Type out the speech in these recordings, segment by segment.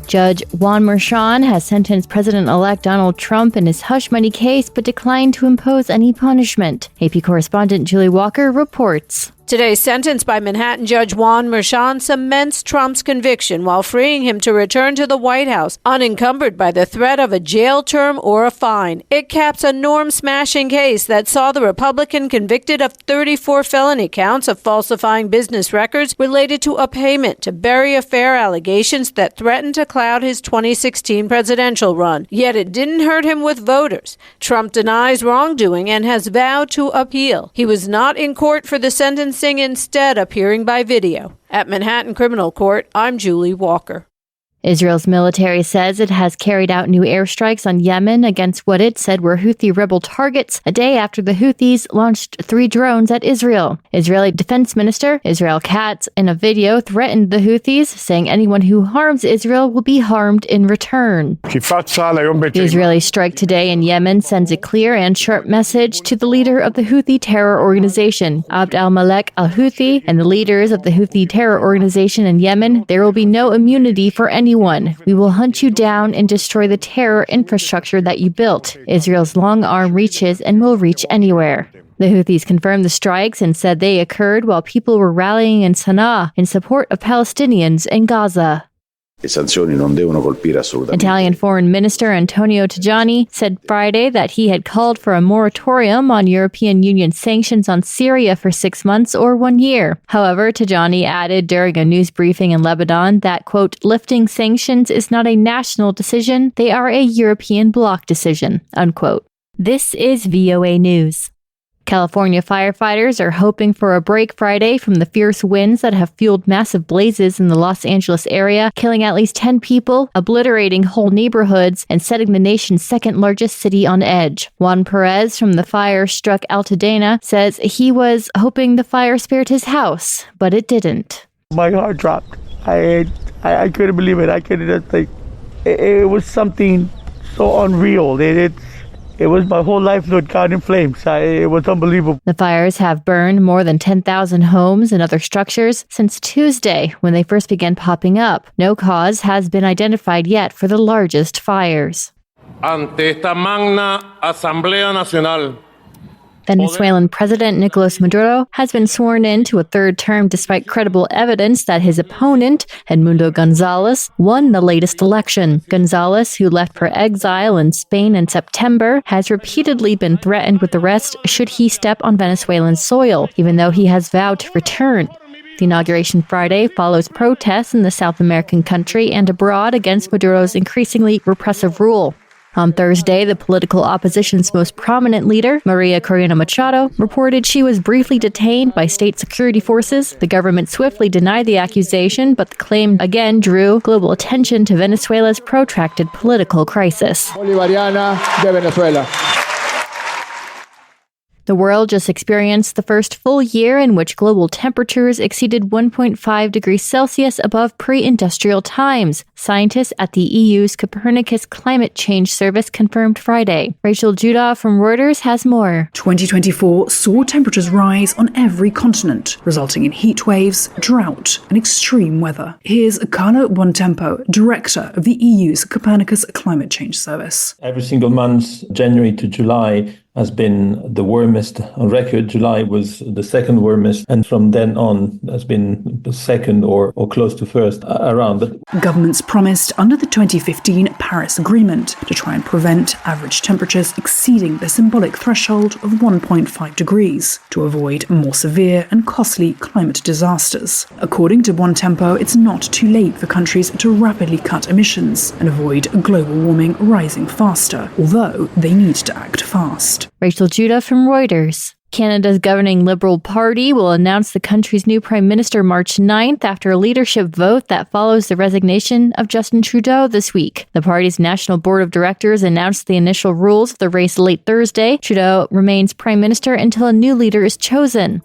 Judge Juan Merchan has sentenced President-elect Donald Trump in his hush money case but declined to impose any punishment. AP correspondent Julie Walker reports. Today's sentence by Manhattan Judge Juan Merchan cements Trump's conviction while freeing him to return to the White House unencumbered by the threat of a jail term or a fine. It caps a norm-smashing case that saw the Republican convicted of 34 felony counts of falsifying business records related to a payment to bury affair allegations that threatened to cloud his 2016 presidential run. Yet it didn't hurt him with voters. Trump denies wrongdoing and has vowed to appeal. He was not in court for the sentence, instead appearing by video. At Manhattan Criminal Court, I'm Julie Walker. Israel's military says it has carried out new airstrikes on Yemen against what it said were Houthi rebel targets a day after the Houthis launched 3 drones at Israel. Israeli Defense Minister Israel Katz, in a video, threatened the Houthis, saying anyone who harms Israel will be harmed in return. The Israeli strike today in Yemen sends a clear and sharp message to the leader of the Houthi terror organization, Abd al-Malek al-Houthi, and the leaders of the Houthi terror organization in Yemen. There will be no immunity for anyone. We will hunt you down and destroy the terror infrastructure that you built. Israel's long arm reaches and will reach anywhere. The Houthis confirmed the strikes and said they occurred while people were rallying in Sana'a in support of Palestinians in Gaza. Italian Foreign Minister Antonio Tajani said Friday that he had called for a moratorium on European Union sanctions on Syria for 6 months or 1 year. However, Tajani added during a news briefing in Lebanon that, quote, lifting sanctions is not a national decision, they are a European bloc decision, unquote. This is VOA News. California firefighters are hoping for a break Friday from the fierce winds that have fueled massive blazes in the Los Angeles area, killing at least 10 people, obliterating whole neighborhoods, and setting the nation's second-largest city on edge. Juan Perez from the fire-struck Altadena says he was hoping the fire spared his house, but it didn't. My heart dropped. I couldn't believe it. I couldn't think. It was something so unreal. It was my whole life looked caught in flames. It was unbelievable. The fires have burned more than 10,000 homes and other structures since Tuesday, when they first began popping up. No cause has been identified yet for the largest fires. Ante esta magna Asamblea Nacional, Venezuelan President Nicolas Maduro has been sworn in to a 3rd term despite credible evidence that his opponent, Edmundo Gonzalez, won the latest election. Gonzalez, who left for exile in Spain in September, has repeatedly been threatened with arrest should he step on Venezuelan soil, even though he has vowed to return. The inauguration Friday follows protests in the South American country and abroad against Maduro's increasingly repressive rule. On Thursday, the political opposition's most prominent leader, Maria Corina Machado, reported she was briefly detained by state security forces. The government swiftly denied the accusation, but the claim again drew global attention to Venezuela's protracted political crisis. Bolivariana de Venezuela. The world just experienced the first full year in which global temperatures exceeded 1.5 degrees Celsius above pre-industrial times, scientists at the EU's Copernicus Climate Change Service confirmed Friday. Rachel Judah from Reuters has more. 2024 saw temperatures rise on every continent, resulting in heat waves, drought, and extreme weather. Here's Carlo Buontempo, director of the EU's Copernicus Climate Change Service. Every single month, January to July, has been the warmest on record. July was the second warmest, and from then on has been the second or close to first around. Governments promised under the 2015 Paris Agreement to try and prevent average temperatures exceeding the symbolic threshold of 1.5 degrees to avoid more severe and costly climate disasters. According to Buontempo, it's not too late for countries to rapidly cut emissions and avoid global warming rising faster, although they need to act fast. Rachel Judah from Reuters. Canada's governing Liberal Party will announce the country's new Prime Minister March 9th after a leadership vote that follows the resignation of Justin Trudeau this week. The party's National Board of Directors announced the initial rules of the race late Thursday. Trudeau remains Prime Minister until a new leader is chosen.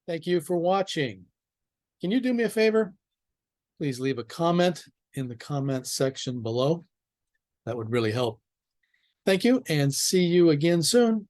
Thank you for watching. Can you do me a favor? Please leave a comment in the comments section below. That would really help. Thank you, and see you again soon.